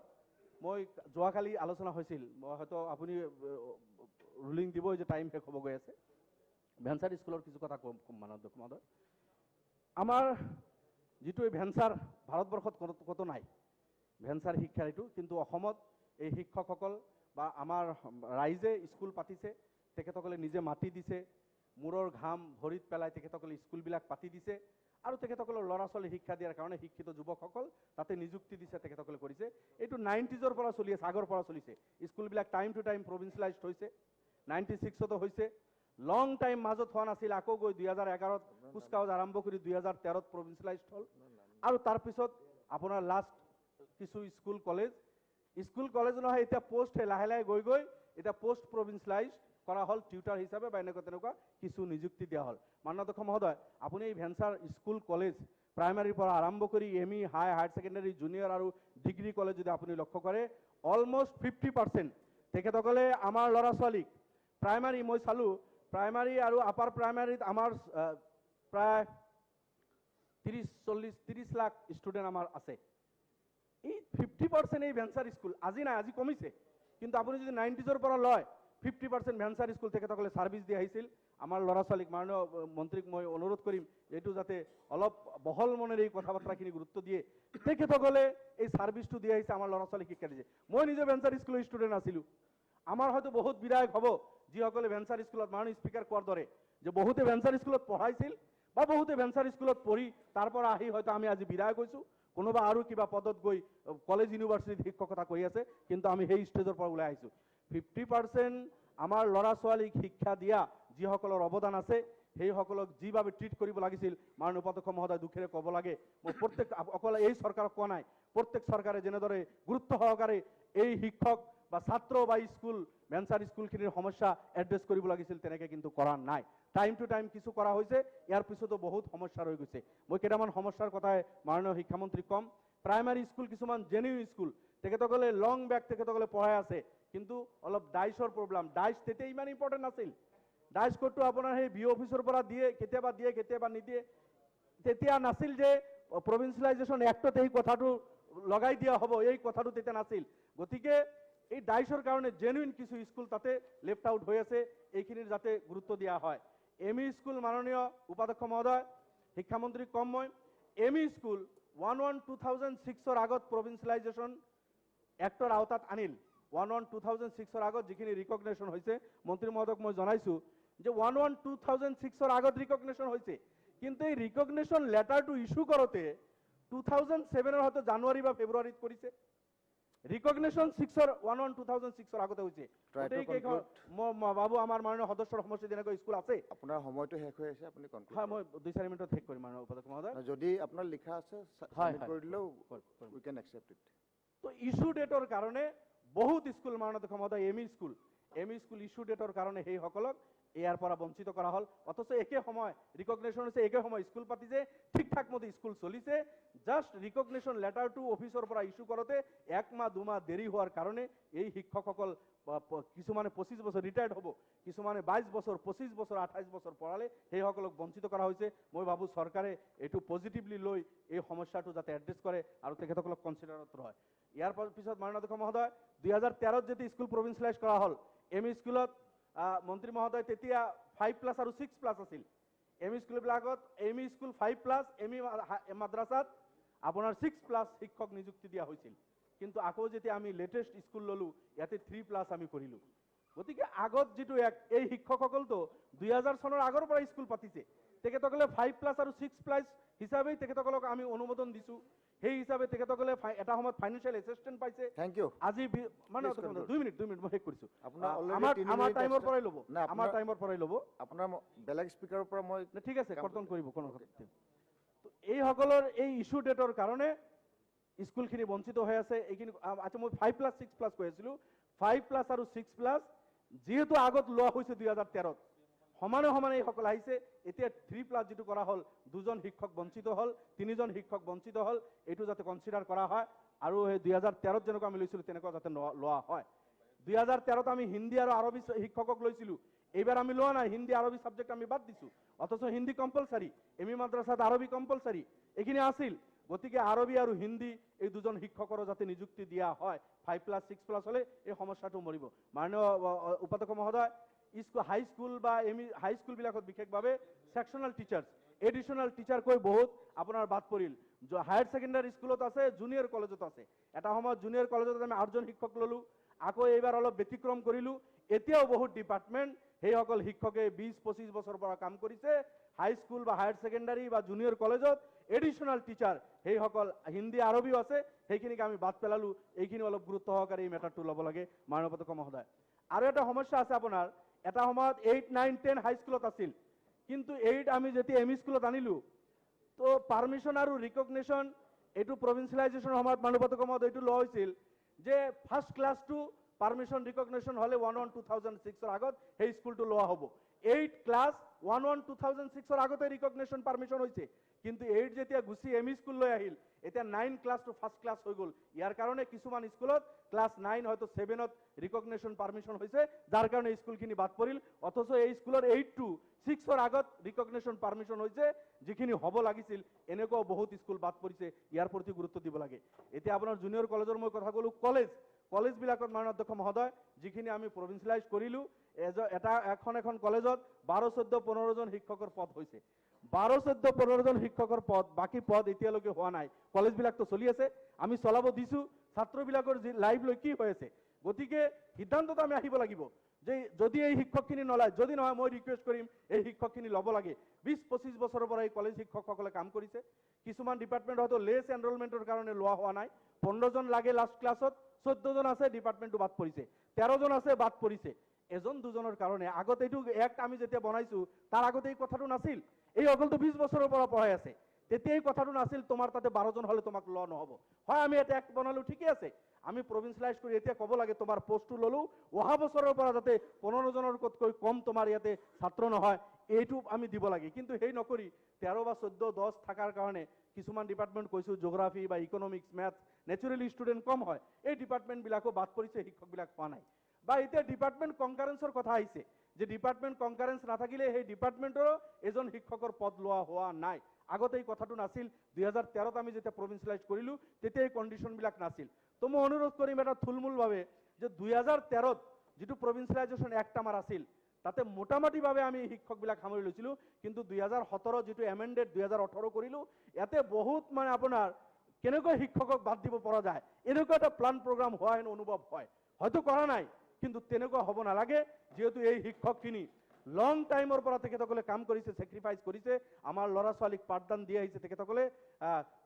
মই যোৱাকালি আলোচনা হৈছিল, হয়তো আপুনি ৰুলিং দিবই যে টাইম শেষ হ'ব গৈ আছে। ভেঞ্চাৰ স্কুলৰ কিছু কথা কম মাননীয় মহোদয়। আমাৰ যিটো এই ভেঞ্চাৰ ভাৰতবৰ্ষত ক'তো নাই, ভেঞ্চাৰ শিক্ষাৰ এইটো, কিন্তু অসমত এই শিক্ষকসকল বা আমাৰ ৰাইজে স্কুল পাতিছে, তেখেতসকলে নিজে মাটি দিছে, মূৰৰ ঘাম ভৰিত পেলাই তেখেতসকলে স্কুলবিলাক পাতি দিছে আৰু তেখেতসকলৰ ল'ৰা ছোৱালী শিক্ষা দিয়াৰ কাৰণে শিক্ষিত যুৱকসকল তাতে নিযুক্তি দিছে, তেখেতসকলে কৰিছে। এইটো 90sৰ পৰা চলি আছে, আগৰ পৰা চলিছে। স্কুলবিলাক টাইম টু টাইম প্ৰভিন্সিয়েলাইজড হৈছে, 96তো হৈছে, লং টাইম মাজত হোৱা নাছিল, আকৌ গৈ 2011ত কুচকাৱাজ আৰম্ভ কৰি 2013ত প্ৰভিন্সিয়েলাইজড হ'ল আৰু তাৰপিছত আপোনাৰ লাষ্ট কিছু স্কুল কলেজ নহয়, এতিয়া পোষ্ট লাহে লাহে গৈ গৈ এতিয়া পোষ্ট প্ৰভিন্সিয়েলাইজড কৰা হ'ল, টিউটাৰ হিচাপে বা এনেকুৱা তেনেকুৱা কিছু নিযুক্তি দিয়া হ'ল। মাননীয় অধ্যক্ষ মহোদয়, আপুনি এই ভেঞ্চাৰ স্কুল কলেজ প্ৰাইমাৰীৰ পৰা আৰম্ভ কৰি M E, higher secondary, junior আৰু ডিগ্ৰী কলেজ যদি আপুনি লক্ষ্য কৰে, অলমষ্ট 50% তেখেতসকলে আমাৰ ল'ৰা ছোৱালীক প্ৰাইমাৰী, মই চালোঁ প্ৰাইমাৰী আৰু আপাৰ প্ৰাইমাৰীত আমাৰ প্ৰায় 30 লাখ ষ্টুডেণ্ট আমাৰ আছে। এই 50% এই ভেঞ্চাৰ স্কুল আজি নাই, আজি কমিছে, কিন্তু আপুনি যদি 90sৰ পৰা লয় 50% ভেঞ্চাৰ স্কুল তেখেতসকলে ছাৰ্ভিচ দি আহিছিল। আমাৰ ল'ৰা ছোৱালীক মাননীয় মন্ত্ৰীক মই অনুৰোধ কৰিম এইটো যাতে অলপ বহল মনেৰে এই কথা বাৰ্তাখিনি গুৰুত্ব দিয়ে। তেখেতসকলে এই ছাৰ্ভিচটো দি আহিছে, আমাৰ ল'ৰা ছোৱালীক শিক্ষা দিছে। মই নিজে ভেঞ্চাৰ স্কুলৰ ষ্টুডেণ্ট আছিলোঁ। আমাৰ হয়তো বহুত বিধায়ক হ'ব যিসকলে ভেঞ্চাৰ স্কুলত মাননীয় স্পীকাৰ কোৱাৰ দৰে যে বহুতে ভেঞ্চাৰ স্কুলত পঢ়াইছিল বা বহুতে ভেঞ্চাৰ স্কুলত পঢ়ি তাৰ পৰা আহি হয়তো আমি আজি বিধায়ক হৈছোঁ, কোনোবা আৰু কিবা পদত গৈ কলেজ ইউনিভাৰ্চিটিত শিক্ষকতা কৰি আছে, কিন্তু আমি সেই ষ্টেজৰ পৰা ওলাই আহিছোঁ। 50% আমাৰ ল'ৰা ছোৱালীক শিক্ষা দিয়া যিসকলৰ অৱদান আছে সেইসকলক যিভাৱে ট্ৰিট কৰিব লাগিছিল, মাননীয় উপাধ্যক্ষ মহোদয় দুখেৰে ক'ব লাগে, মই প্ৰত্যেক অকল এই চৰকাৰক কোৱা নাই, প্ৰত্যেক চৰকাৰে যেনেদৰে গুৰুত্ব সহকাৰে এই শিক্ষক বা ছাত্ৰ বা স্কুল ভেঞ্চাৰ স্কুলখিনিৰ সমস্যা এড্ৰেছ কৰিব লাগিছিল, তেনেকৈ কিন্তু কৰা নাই। টাইম টু টাইম কিছু কৰা হৈছে, ইয়াৰ পিছতো বহুত সমস্যা ৰৈ গৈছে। মই কেইটামান সমস্যাৰ কথাই মাননীয় শিক্ষামন্ত্ৰীক ক'ম। প্ৰাইমাৰী স্কুল কিছুমান জেনুইন স্কুল, তেখেতসকলে লং বেক তেখেতসকলে পঢ়াই আছে, কিন্তু অলপ ডাইচৰ প্ৰব্লেম, ডাইচ তেতিয়া ইমান ইম্পৰ্টেণ্ট নাছিল। ডাইচ কোডটো আপোনাৰ সেই বি অফিচৰ পৰা দিয়ে, কেতিয়াবা নিদিয়ে। তেতিয়া নাছিল যে প্ৰভিন্সিয়েলাইজেশ্যন এক্টত এই কথাটো লগাই দিয়া হ'ব, এই কথাটো তেতিয়া নাছিল। গতিকে এই ডাইচৰ কাৰণে জেনুইন কিছু স্কুল তাতে লেফ্ট আউট হৈ আছে, এইখিনিৰ যাতে গুৰুত্ব দিয়া হয়। এম ই স্কুল মাননীয় উপাধ্যক্ষ মহোদয়, শিক্ষামন্ত্ৰীক কম মই, এম ই স্কুল 11-2006ৰ আগত প্ৰভিন্সিয়েলাইজেশ্যন এক্টৰ আওতাত আনিল। 11-2006ৰ আগত যিখিনি ৰিকগনেশ্যন হৈছে, মন্ত্ৰী মহোদয়ক মই জনাইছোঁ যে 11-2006ৰ আগত ৰিকগনেশ্যন হৈছে, কিন্তু এই ৰিকগনেশ্যন লেটাৰটো ইছ্যু কৰোঁতে 2007ৰ হয়তো জানুৱাৰী বা ফেব্ৰুৱাৰীত কৰিছে। ৰিকগনিশ্যন 2006 আগতে হৈছে Try to গোটেই কেইখন conclude. মই ভাবো আমাৰ মাননীয় সদস্যৰ সমষ্টি যেনেকৈ স্কুল আছে আপোনাৰ সময়টো শেষ হৈ আছে, আপুনি conclude হয় কৰক। মই 2-4 মিনিটত শেষ কৰিম মাননীয় উপাধ্যক্ষ মহোদয় যদি আপোনাৰ লিখা আছে হয়, submit হয়। কৰি দিলেও কৰিম। we can accept it. তো ইস্যু ডেটৰ কাৰণে বহুত স্কুল মাননীয় অধ্যক্ষ মহোদয় এম ই স্কুল ইস্যু ডেটৰ কাৰণে সেইসকলক ইয়াৰ পৰা বঞ্চিত কৰা হ'ল অথচ একে সময় ৰিকগনিশ্যন হৈছে একে সময় স্কুল পাতিছে ঠিক ঠাক মতে স্কুল চলিছে জাষ্ট ৰিকগনিশ্যন লেটাৰটো অফিচৰ পৰা ইস্যু কৰোঁতে 1 মাহ 2 মাহ দেৰি হোৱাৰ কাৰণে এই শিক্ষকসকল কিছুমানে 25 বছৰ ৰিটায়াৰ্ড হ'ব কিছুমানে 22 বছৰ 25 বছৰ 28 বছৰ পঢ়ালে সেইসকলক বঞ্চিত কৰা হৈছে মই ভাবো চৰকাৰে এইটো পজিটিভলি লৈ এই সমস্যাটো যাতে এড্ৰেছ কৰে আৰু তেখেতসকলক কনচিডাৰত লয় ইয়াৰ পিছত মাননীয় অধ্যক্ষ মহোদয় 2013 যেতিয়া স্কুল প্ৰভিন্সিয়েলাইজ কৰা হ'ল এম ই স্কুলত মন্ত্ৰী মহোদয় তেতিয়া 5+ আৰু 6+ আছিল এম ই স্কুলবিলাকত M E school 5+ M E মাদ্ৰাসাত আপোনাৰ 6+ শিক্ষক নিযুক্তি দিয়া হৈছিল কিন্তু আকৌ যেতিয়া আমি লেটেষ্ট স্কুল ললো ইয়াতে 3+ আমি কৰিলো গতিকে আগত যেটো এই শিক্ষকসকলতো 2000 চনৰ আগৰ পৰা স্কুল পাতিছে তেখেতসকলে 5+ আৰু 6+ হিচাপে তেখেতসকলক আমি অনুমোদন দিছো সেই হিচাপে তেখেতসকলে এটা সময়ত ফাইনান্সিয়েল এসিস্ট্যান্ট পাইছে থ্যাংক ইউ আজি মানে 2 মিনিট মই শেষ কৰিছো আপোনাৰ অলৰেডি আমাৰ টাইমৰ পৰাই ল'ব আমাৰ টাইমৰ পৰাই ল'ব আপোনাৰ বেলেগ স্পিকাৰৰ পৰা মই ঠিক আছে কৰ্তন কৰিব কোনো কথা তো এই সকলৰ এই ইস্যু ডেটৰ কাৰণে স্কুলখিনি বঞ্চিত হৈ আছে এইখিনি আচ্ছা মই 5+ 6+ কৈ আছিলো 5+ আৰু 6+ যেহেতু আগত লোৱা হৈছে 2013 সমানে সমানে এই সকল আহিছে এতিয়া 3+ যেটো কৰা হ'ল দুজন শিক্ষক বঞ্চিত হ'ল তিনিজন শিক্ষক বঞ্চিত হ'ল এটো যাতে কনসিডাৰ কৰা হয় আৰু এই 2013 যেনেকৈ আমি লৈছিলো তেনেকৈ যাতে লোৱা হয় 2013 আমি হিন্দী আৰু আৰবী শিক্ষকক লৈছিলো এইবাৰ আমি লোৱা নাই হিন্দী আৰবী সাবজেক্ট আমি বাদ দিছো অথচ হিন্দী কম্পালসৰি এমই মাদ্ৰাসাত আৰবী কম্পালসৰি এখিনি আছিল গতিকে আৰবী আৰু হিন্দী এই দুজন শিক্ষকৰ যাতে নিযুক্তি দিয়া হয় 5+ 6+ হলে এই সমস্যাটো মৰিব মাননীয় উপাধ্যক্ষ মহোদয় স্কুল হাই স্কুল বা এমই হাই স্কুল বিলাকত বিশেষভাৱে সেকশনাল টিচাৰ্স এডিশনাল টিচাৰ কৈ বহুত আপোনাৰ বাদ পৰিল হায়াৰ সেকেন্ডাৰী স্কুলত আছে জুনিয়ৰ কলেজত আছে এটা সময়ত জুনিয়ৰ কলেজত আমি 8জন শিক্ষক ললো আকৌ এইবাৰ অলপ ব্যতিক্ৰম কৰিলো এতিয়াও বহুত ডিপাৰ্টমেন্ট সেইসকল শিক্ষকে 20-25 বছৰ পৰা কাম কৰিছে হাই স্কুল বা হায়াৰ সেকেন্ডাৰী বা জুনিয়ৰ কলেজত এডিশনাল টিচাৰ সেইসকল হিন্দী আৰবীও আছে সেইখিনিক আমি বাদ পেলালো এইখিনি অলপ গুৰুত্ব সহকাৰে এই মেটাৰটো ল'ব লাগে মাননীয় উপাধ্যক্ষ মহোদয় আৰু এটা সমস্যা আছে আপোনাৰ এটা সময়ত 8, 9, 10 হাই স্কুলত আছিল কিন্তু 8 আমি যেতিয়া এমই স্কুলত আনিলো তো পারমিশন আৰু ৰিকগনিশন এটো প্ৰভিন্সিয়ালাইজেশন সময়ত মাননীয় উপাধ্যক্ষ মহোদয় এটো লোৱা হৈছিল যে ফাৰ্স্ট ক্লাস টু পাৰমিশন ৰিকগনিশন হলে 1/1/2006 এৰ আগত সেই স্কুলটো লোৱা হ'ব 8 ক্লাস 1/1/2006 এর আগতে রিকগনিশন পারমিশন হইছে কিন্তু 8 যেতিয়া গুছি এমই স্কুল লৈ আহিল এটা 9 ক্লাস টু ফার্স্ট ক্লাস হৈ গল ইয়াৰ কাৰণে কিছুমান স্কুলত ক্লাস 9 হয়তো 7 ত ৰিকগনিশন পাৰমিশন হৈছে যাৰ কাৰণে স্কুলখিনি বাদ পৰিল অথচ এই স্কুলৰ 8 to 6 এৰ আগত ৰিকগনিশন পাৰমিশন হৈছে যিখিনি হ'ব লাগিছিল এনেকৈ বহুত স্কুল বাদ পৰিছে ইয়াৰ প্ৰতি গুৰুত্ব দিব লাগে এতিয়া আপোনাৰ জুনিয়ৰ কলেজৰ মই কথা কলো কলেজ বিলাকত মাননীয় অধ্যক্ষ মহোদয় যিখিনি আমি প্ৰভিন্সিয়ালাইজ কৰিলো এখন কলেজত 12, 14, 15 জন শিক্ষকৰ পদ হৈছে 12, 14, 15 জন শিক্ষকৰ পদ বাকি পদ এতিয়ালৈকে হোৱা নাই কলেজ বিলাক তো চলি আছে আমি চলাব দিছো ছাত্ৰবিলাকৰ লাইভ লৈ কি হৈ আছে গতিকে সিদ্ধান্তত আমি আহিব লাগিব যে যদি এই শিক্ষকখিনি নলয় যদি নহয় মই ৰিকুৱেষ্ট কৰিম এই শিক্ষকখিনি ল'ব লাগে 20-25 বছৰৰ পৰা এই কলেজ শিক্ষকসকলে কাম কৰিছে কিছুমান ডিপাৰ্টমেন্ট হয়তো লেছ এনৰোলমেন্টৰ কাৰণে লোৱা হোৱা নাই 15 জন লাগে লাষ্ট ক্লাছত 14 জন আছে ডিপাৰ্টমেন্টটো বাদ পৰিছে 13 জন আছে বাদ পৰিছে এজন দুজনৰ কাৰণে আগতে এইটো এক আমি যেতিয়া বনাইছো তাৰ আগতে এই কথাটো নাছিল এই অকলটো 20 বছৰৰ পৰা পঢ়াই আছে তেতিয়া এই কথাটো নাছিল তোমাৰ তাতে 12 জন হলে তোমাক ল নহব হয় আমি এটা এক বনালো ঠিকই আছে আমি প্ৰভিন্সিয়ালাইজ কৰি এতিয়া ক'ব লাগে তোমাৰ পোষ্টটো ললো অহা বছৰৰ পৰা যাতে 15 জনৰ কতকৈ কম তোমাৰ ইয়াতে ছাত্ৰ নহয় এইটো আমি দিব লাগে কিন্তু হেই নকৰি 13 বা 14 10 থাকাৰ কাৰণে কিছুমান ডিপাৰ্টমেন্ট কৈছো জিওগ্ৰাফি বা ইকোনমিক্স ম্যাথ নেচাৰেলি ষ্টুডেন্ট কম হয় এই ডিপাৰ্টমেন্ট বিলাকো বাদ পৰিছে শিক্ষক বিলাক পোৱা নাই বা এতিয়া ডিপাৰ্টমেন্ট কনকাৰেন্সৰ কথা আহিছে যে ডিপাৰ্টমেন্ট কনকাৰেন্স নাথাকিলে সেই ডিপাৰ্টমেন্টৰ এজন শিক্ষকৰ পদ লোৱা হোৱা নাই আগতে এই কথাটো নাছিল 2013 আমি যেতিয়া প্ৰভিন্সিয়ালাইজ কৰিলো তেতিয়া এই কন্ডিশন বিলাক নাছিল তো মই অনুৰোধ কৰিম এটা থুলমূল ভাবে যে 2013 যেটো প্ৰভিন্সিয়ালাইজেশন এক্ট আমাৰ আছিল তাতে মোটামুটি ভাবে আমি শিক্ষক বিলাক সামৰি লৈছিলো কিন্তু 2017 যেটো এমেন্ডেড 2018 কৰিলো ইয়াতে বহুত মানে আপোনাৰ কেনেকৈ শিক্ষকক বাদ দিব পৰা যায় এনেকুৱা এটা প্লান প্ৰগ্ৰাম হোৱা হেন অনুভৱ হয় হয়তো কৰা নাই কিন্তু তেনেকুৱা হ'ব নালাগে যেহেতু এই শিক্ষকখিনি লং টাইমৰ পৰা তেখেতসকলে কাম কৰিছে, ছেক্ৰিফাইচ কৰিছে, আমাৰ ল'ৰা ছোৱালীক পাঠদান দি আহিছে তেখেতসকলে।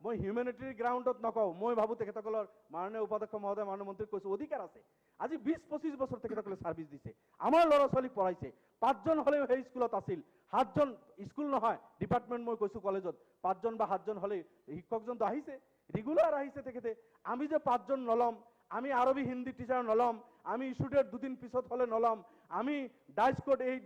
মই হিউমেনিটিৰ গ্ৰাউণ্ডত নকওঁ, মই ভাবোঁ তেখেতসকলৰ মাননীয় উপাধ্যক্ষ মহোদয়, মাননীয় মন্ত্ৰীক কৈছোঁ, অধিকাৰ আছে। আজি 20-25 বছৰ তেখেতসকলে ছাৰ্ভিচ দিছে, আমাৰ ল'ৰা ছোৱালীক পঢ়াইছে। 5জন হ'লেও সেই স্কুলত আছিল, 7জন স্কুল নহয় ডিপাৰ্টমেণ্ট, মই কৈছোঁ কলেজত 5জন বা 7জন হ'লে শিক্ষকজনতো আহিছে, ৰেগুলাৰ আহিছে তেখেতে। আমি যে 5জন নল'ম, আমি আৰবী হিন্দী টিচাৰ নল'ম, আমি ইছ্যুডেট 2 দিন পিছত হ'লে নল'ম, আমি ডাইচ কোড এই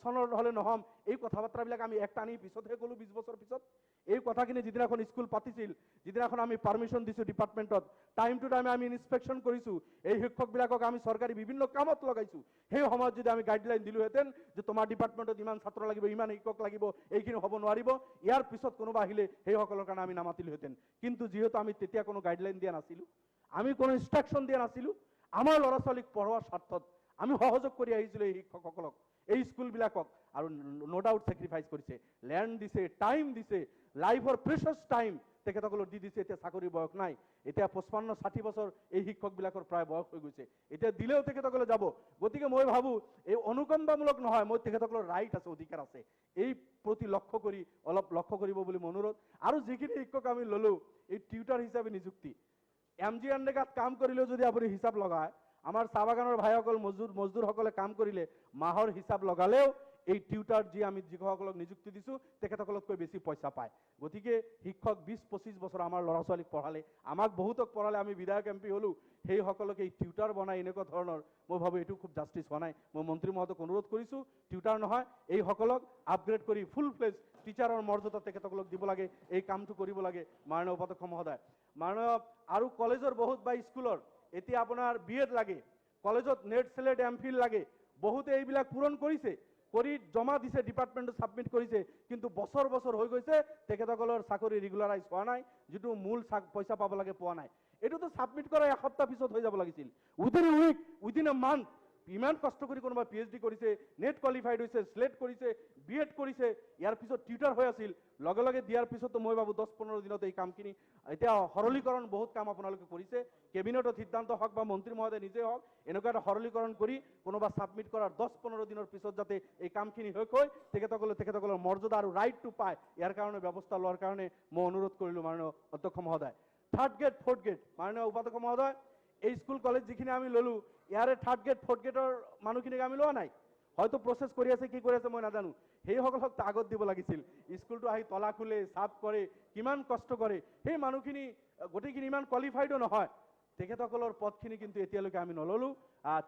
চনৰ হ'লে নহ'ম, এই কথা বাৰ্তাবিলাক আমি একটা আনি পিছতহে ক'লোঁ 20 বছৰ পিছত। এই কথাখিনি যিদিনাখন স্কুল পাতিছিল, যিদিনাখন আমি পাৰ্মিশ্যন দিছোঁ ডিপাৰ্টমেণ্টত, টাইম টু টাইম আমি ইনস্পেকশ্যন কৰিছোঁ, এই শিক্ষকবিলাকক আমি চৰকাৰী বিভিন্ন কামত লগাইছোঁ। সেই সময়ত যদি আমি গাইডলাইন দিলোহেঁতেন যে তোমাৰ ডিপাৰ্টমেণ্টত ইমান ছাত্ৰ লাগিব, ইমান শিক্ষক লাগিব, এইখিনি হ'ব নোৱাৰিব, ইয়াৰ পিছত কোনোবা আহিলে সেইসকলৰ কাৰণে আমি নামাতিলোহেঁতেন। কিন্তু যিহেতু আমি তেতিয়া কোনো গাইডলাইন দিয়া নাছিলোঁ, আমি কোনো ইনষ্ট্ৰাকশ্যন দিয়া নাছিলোঁ, আমাৰ ল'ৰা ছোৱালীক পঢ়োৱাৰ স্বাৰ্থত আমি সহযোগ কৰি আহিছিলোঁ এই শিক্ষকসকলক, এই স্কুলবিলাকক। আৰু ন' ডাউট ছেক্ৰিফাইচ কৰিছে, লেণ্ড দিছে, টাইম দিছে, লাইফৰ প্ৰেচাছ টাইম তেখেতসকলক দি দিছে। এতিয়া চাকৰিৰ বয়স নাই, এতিয়া 55-60 বছৰ এই শিক্ষকবিলাকৰ প্ৰায় বয়স হৈ গৈছে, এতিয়া দিলেও তেখেতসকলে যাব। গতিকে মই ভাবোঁ এই অনুকম্পামূলক নহয়, মই তেখেতসকলৰ ৰাইট আছে, অধিকাৰ আছে, এই প্ৰতি লক্ষ্য কৰি অলপ লক্ষ্য কৰিব বুলি মোৰ অনুৰোধ। আৰু যিখিনি শিক্ষক আমি ল'লোঁ, এই টিউটাৰ হিচাপে নিযুক্তি, MG এনৰেগাত কাম কৰিলেও যদি আপুনি হিচাপ লগায়, আমাৰ চাহ বাগানৰ ভাইসকল মজদুৰসকলে কাম কৰিলে মাহৰ হিচাপ লগালেও এই টিউটাৰ যি আমি যিসকলক নিযুক্তি দিছোঁ তেখেতসকলতকৈ বেছি পইচা পায়। গতিকে শিক্ষক 20-25 বছৰ আমাৰ ল'ৰা ছোৱালীক পঢ়ালে, আমাক বহুতক পঢ়ালে, আমি বিধায়ক MP হ'লোঁ, সেইসকলক এই টিউটাৰ বনাই এনেকুৱা ধৰণৰ, মই ভাবোঁ এইটো খুব জাষ্টিছ হোৱা নাই। মই মন্ত্ৰী মহোদয়ক অনুৰোধ কৰিছোঁ, টিউটাৰ নহয়, এইসকলক আপগ্ৰেড কৰি ফুল ফ্লেজ টিচাৰৰ মৰ্যাদা তেখেতসকলক দিব লাগে, এই কামটো কৰিব লাগে মাননীয় উপাধ্যক্ষ মহোদয়। মাননীয় আৰু কলেজৰ বহুত বা স্কুলৰ এতিয়া আপোনাৰ BEd লাগে, কলেজত নেট চেলেট MPhil লাগে, বহুতে এইবিলাক পূৰণ কৰিছে, কৰি জমা দিছে, ডিপাৰ্টমেণ্টত ছাবমিট কৰিছে, কিন্তু বছৰ বছৰ হৈ গৈছে তেখেতসকলৰ চাকৰি ৰেগুলাৰাইজ হোৱা নাই, যিটো মূল পইচা পাব লাগে পোৱা নাই। এইটোতো ছাবমিট কৰা এসপ্তাহ পিছত হৈ যাব লাগিছিল, within a week, within a month. ইমান কষ্ট কৰি কোনোবা PhD কৰিছে, নেট কোৱালিফাইড হৈছে, স্লেট কৰিছে, BEd কৰিছে, ইয়াৰ পিছত টিউটাৰ হৈ আছিল, লগে লগে দিয়াৰ পিছতো মই ভাবোঁ 10-15 দিনত এই কামখিনি, এতিয়া সৰলীকৰণ বহুত কাম আপোনালোকে কৰিছে, কেবিনেটত সিদ্ধান্ত হওক বা মন্ত্ৰী মহোদয় নিজে হওক, এনেকুৱা এটা সৰলীকৰণ কৰি কোনোবা ছাবমিট কৰাৰ 10-15 দিনৰ পিছত যাতে এই কামখিনি শেষ হয়, তেখেতসকলৰ মৰ্যাদা আৰু ৰাইটটো পায়, ইয়াৰ কাৰণে ব্যৱস্থা লোৱাৰ কাৰণে মই অনুৰোধ কৰিলোঁ মাননীয় অধ্যক্ষ মহোদয়। 3rd গ্ৰেড 4th গ্ৰেড মাননীয় উপাধ্যক্ষ মহোদয়, এই স্কুল কলেজ যিখিনি আমি ল'লোঁ, ইয়াৰে 3rd গ্ৰেড 4th গ্ৰেডৰ মানুহখিনিক আমি লোৱা নাই, হয়তো প্ৰচেছ কৰি আছে, কি কৰি আছে মই নাজানো, সেইসকলক আগত দিব লাগিছিল। স্কুলটো আহি তলা খোলে, চাফ কৰে, কিমান কষ্ট কৰে, সেই মানুহখিনি গোটেইখিনি ইমান কোৱালিফাইডো নহয়, তেখেতসকলৰ পদখিনি কিন্তু এতিয়ালৈকে আমি নল'লোঁ,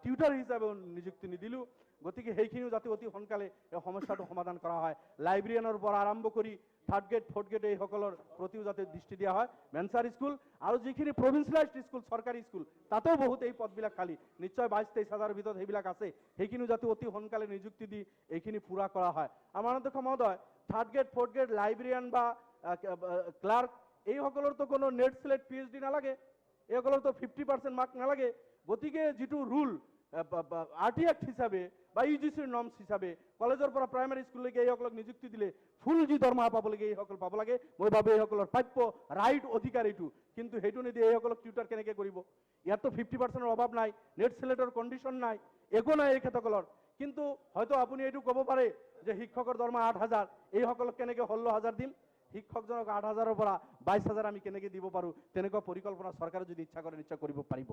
টিউটাৰ হিচাপে নিযুক্তি নিদিলোঁ। গতিকে সেইখিনিও যাতে অতি সোনকালে এই সমস্যাটো সমাধান কৰা হয়, লাইব্ৰেৰিয়ানৰ পৰা আৰম্ভ কৰি 3rd গ্ৰেড 4th গ্ৰেড এইসকলৰ প্ৰতিও যাতে দৃষ্টি দিয়া হয়। মেনচাৰ স্কুল আৰু যিখিনি প্ৰভিন্সিয়েলাইজড স্কুল, চৰকাৰী স্কুল, তাতেও বহুত এই পদবিলাক খালী, নিশ্চয় 22-23 হাজাৰৰ ভিতৰত সেইবিলাক আছে, সেইখিনিও যাতে অতি সোনকালে নিযুক্তি দি এইখিনি পূৰা কৰা হয়। আমাৰ অধ্যক্ষ মহোদয়, 3rd grade 4th grade librarian বা ক্লাৰ্ক এইসকলৰতো কোনো নেট স্লেট PhD নালাগে, এইসকলৰতো 50% মাৰ্ক নালাগে। গতিকে যিটো ৰুল RT Act হিচাপে বা UGCৰ নৰ্মছ হিচাপে কলেজৰ পৰা প্ৰাইমাৰী স্কুললৈকে এইসকলক নিযুক্তি দিলে ফুল যি দৰমহা পাব লাগে এইসকল পাব লাগে, মই ভাবোঁ এইসকলৰ প্ৰাপ্য ৰাইট অধিকাৰ এইটো, কিন্তু সেইটো নিদিয়ে এইসকলক টিউটাৰ কেনেকৈ কৰিব? ইয়াততো 50%ৰ অভাৱ নাই, নেট চেলেটৰ কণ্ডিশ্যন নাই, একো নাই এইসকলৰ। কিন্তু হয়তো আপুনি এইটো ক'ব পাৰে যে শিক্ষকৰ দৰমহা 8,000, এইসকলক কেনেকৈ 16,000 দিম? শিক্ষকজনক 8,000ৰ পৰা 22,000 আমি কেনেকৈ দিব পাৰোঁ? তেনেকুৱা পৰিকল্পনা চৰকাৰে যদি ইচ্ছা কৰে নিশ্চয় কৰিব পাৰিব।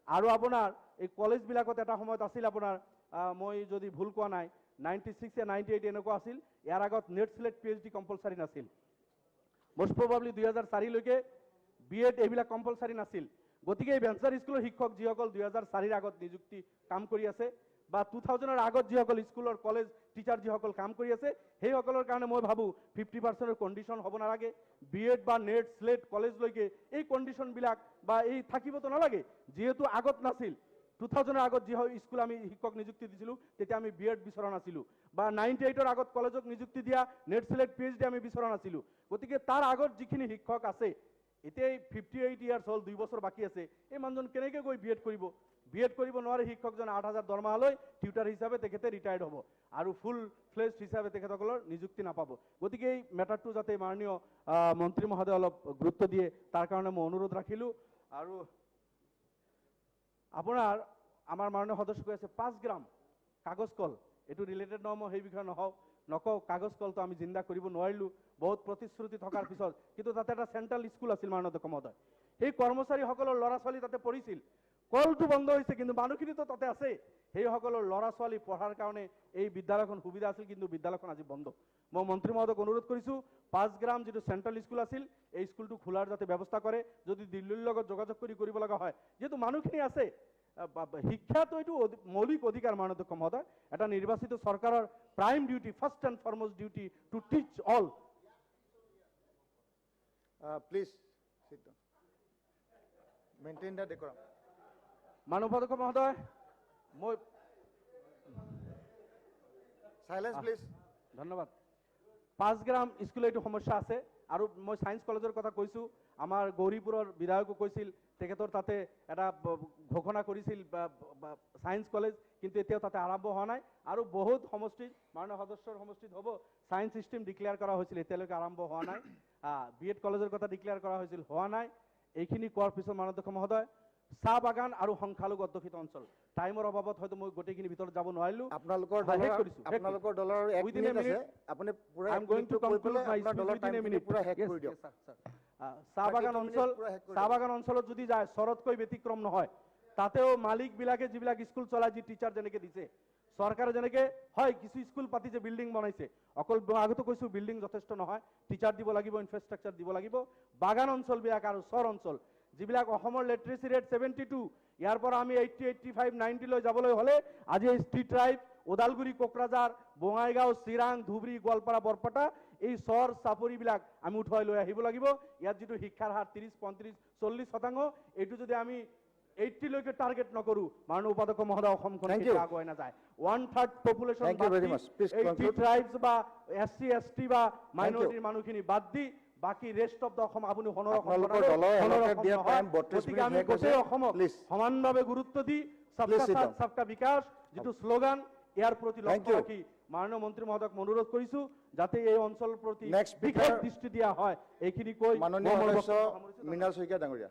আৰু আপোনাৰ এই কলেজবিলাকত এটা সময়ত আছিল আপোনাৰ, মই যদি ভুল কোৱা নাই, 96 या 98 এনেকুৱা আছিল, ইয়াৰ আগত নেট স্লেট PhD কম্পালচাৰী নাছিল, মষ্ট প্ৰবাবলি 2004লৈকে BEd এইবিলাক কম্পালচাৰী নাছিল। গতিকে এই ভেঞ্চাৰ স্কুলৰ শিক্ষক যিসকল 2004ৰ আগত নিযুক্তি কাম কৰি আছে বা 2000ৰ আগত যিসকল স্কুলৰ কলেজ টিচাৰ যিসকল কাম কৰি আছে, সেইসকলৰ কাৰণে মই ভাবোঁ 50%ৰ কণ্ডিশ্যন হ'ব নালাগে। BEd বা নেট স্লেট কলেজলৈকে এই কণ্ডিশ্যনবিলাক বা এই থাকিবতো নালাগে, যিহেতু আগত নাছিল। 2000ৰ আগত যি স্কুল আমি শিক্ষক নিযুক্তি দিছিলোঁ তেতিয়া আমি BEd বিচৰা নাছিলোঁ, বা 98ৰ আগত কলেজক নিযুক্তি দিয়া নেট স্লেট PhD আমি বিচৰা নাছিলোঁ। গতিকে তাৰ আগত যিখিনি শিক্ষক আছে, এতিয়া 58 ইয়াৰ্ছ হ'ল, 2 বছৰ বাকী আছে, এই মানুহজন কেনেকৈ গৈ BEd কৰিব? BEd কৰিব নোৱাৰে শিক্ষকজন, 8,000 দৰমহা লৈ টিউটাৰ হিচাপে তেখেতে ৰিটায়াৰ্ড হ'ব আৰু ফুল ফ্লেজড হিচাপে তেখেতসকলৰ নিযুক্তি নাপাব। গতিকে এই মেটাৰটো যাতে মাননীয় মন্ত্ৰী মহোদয়ে অলপ গুৰুত্ব দিয়ে, তাৰ কাৰণে মই অনুৰোধ ৰাখিলোঁ। আৰু আপোনাৰ আমাৰ মাননীয় সদস্য কৈ আছে 5 গ্ৰাম কাগজ কল, এইটো ৰিলেটেড নহয়, মই সেই বিষয়ে নকওঁ। কাগজ কলটো আমি জিন্দা কৰিব নোৱাৰিলোঁ বহুত প্ৰতিশ্ৰুতি থকাৰ পিছত, কিন্তু তাতে এটা চেণ্ট্ৰেল স্কুল আছিল মাননীয় অধ্যক্ষ মহোদয়। সেই কৰ্মচাৰীসকলৰ ল'ৰা ছোৱালী তাতে পঢ়িছিল। কলটো বন্ধ হৈছে কিন্তু মানুহখিনিতো তাতে আছে। সেইসকলৰ ল'ৰা ছোৱালী পঢ়াৰ কাৰণে এই বিদ্যালয়খন সুবিধা আছিল, কিন্তু বিদ্যালয়খন আজি বন্ধ। মই মন্ত্ৰী মহোদয়ক অনুৰোধ কৰিছোঁ, 5 গ্ৰাম যিটো চেণ্ট্ৰেল স্কুল আছিল এই স্কুলটো খোলাৰ যাতে ব্যৱস্থা কৰে, যদি দিল্লীৰ লগত যোগাযোগ কৰিব লগা হয়, যিহেতু মানুহখিনি আছে। শিক্ষাটো এইটো মৌলিক অধিকাৰ মাননীয় অধ্যক্ষ মহোদয়। এটা নিৰ্বাচিত চৰকাৰৰ prime duty, first and foremost duty to teach all. Please sit down. Maintain the decorum. মাননীয় অধ্যক্ষ মহোদয়, মই Silence, please. ধন্যবাদ। 5 গ্ৰাম স্কুলে এইটো সমস্যা আছে। আৰু মই ছায়েন্স কলেজৰ কথা কৈছোঁ, আমাৰ গৌৰীপুৰৰ বিধায়কো কৈছিল, তেখেতৰ তাতে এটা ঘোষণা কৰিছিল ছায়েন্স কলেজ, কিন্তু এতিয়াও তাতে আৰম্ভ হোৱা নাই। আৰু বহুত সমষ্টিত, মাননীয় সদস্যৰ সমষ্টিত হ'ব, ছায়েন্স ষ্ট্ৰীম ডিক্লেয়াৰ কৰা হৈছিল, এতিয়ালৈকে আৰম্ভ হোৱা নাই। BEd কলেজৰ কথা ডিক্লেয়াৰ কৰা হৈছিল, হোৱা নাই। এইখিনি কোৱাৰ পিছত মাননীয় অধ্যক্ষ মহোদয়, চাহ বাগান আৰু সংখ্যালঘু অধ্যুষিত অঞ্চল, টাইমৰ অভাৱত হয়তো মই গোটেইখিনি ভিতৰত যাব নোৱাৰিলোঁ। আপোনালোকৰ দলৰ 1 Within a মিনিট আছে, minute, আপুনি পুৰা I am going to conclude my আপোনাৰ speech দলৰ within a টাইমখিনি minute. পুৰা শেষ Yes, কৰি দিয়ক। yes, sir, sir. চাহ বাগান 32 অঞ্চল, minute পুৰা শেষ কৰি চাহ দিয়ক। বাগান অঞ্চলত যদি যায়, চৰতকৈ ব্যতিক্ৰম নহয়। তাতেও মালিকবিলাকে যিবিলাক স্কুল চলাই, যি টিচাৰ যেনেকে দিছে, চৰকাৰে যেনেকে হয় কিছু স্কুল পাতিছে, বিল্ডিং বনাইছে, অকল আগতে কৈছোঁ বিল্ডিং যথেষ্ট নহয়, টিচাৰ দিব লাগিব, ইনফ্ৰাষ্ট্ৰাকচাৰ দিব লাগিব। বাগান অঞ্চলবিলাক আৰু চৰ অঞ্চল যিবিলাক অসমৰ লিটাৰেচি ৰেট 72, ইয়াৰ পৰা আমি 80, 85, 90 লৈ যাবলৈ হ'লে আজি এই ষ্ট্ৰীট ৰাইট, ওদালগুৰি, কোকৰাঝাৰ, বঙাইগাঁও, চিৰাং, ধুবুৰী, গোৱালপাৰা, বৰপেটা, এই চৰ চাপৰিবিলাক আমি উঠুৱাই লৈ আহিব লাগিব। ইয়াত যিটো শিক্ষাৰ হাৰ 30, 35, 40%, এইটো যদি আমি 80 লৈকে টাৰ্গেট নকৰোঁ, মাননীয় উপাধ্যক্ষ মহোদয়, অসমখন Thank you. আগুৱাই নাযায়। 1/3 population Thank you very much. Please conclude. Tribes বা SC, ST বা মাইনৰিটিৰ মানুহখিনি বাদ দি বাকি ৰেষ্ট অফ দ্য অসম আপুনি সোণৰ অসম আপোনালোকৰ বনালে, দলৰ সোণৰ allotted অসম দিয়া নহয়। time 32 গতিকে minute আমি শেষ হৈছে। গোটেই অসমক Please. সমানভাৱে গুৰুত্ব দি সবকা Please sit সাথ down. সবকা বিকাশ যিটো শ্লোগান, ইয়াৰ প্ৰতি Thank লক্ষ্য you. ৰাখি মাননীয় মন্ত্ৰী মহোদয়ক অনুৰোধ কৰিছোঁ যাতে এই অঞ্চলৰ প্ৰতি Next speaker, বিশেষ দৃষ্টি দিয়া হয়। এইখিনি কৈ মাননীয় মই মোৰ সদস্য বক্তব্য সামৰিছোঁ। মৃণাল শইকীয়া ডাঙৰীয়া।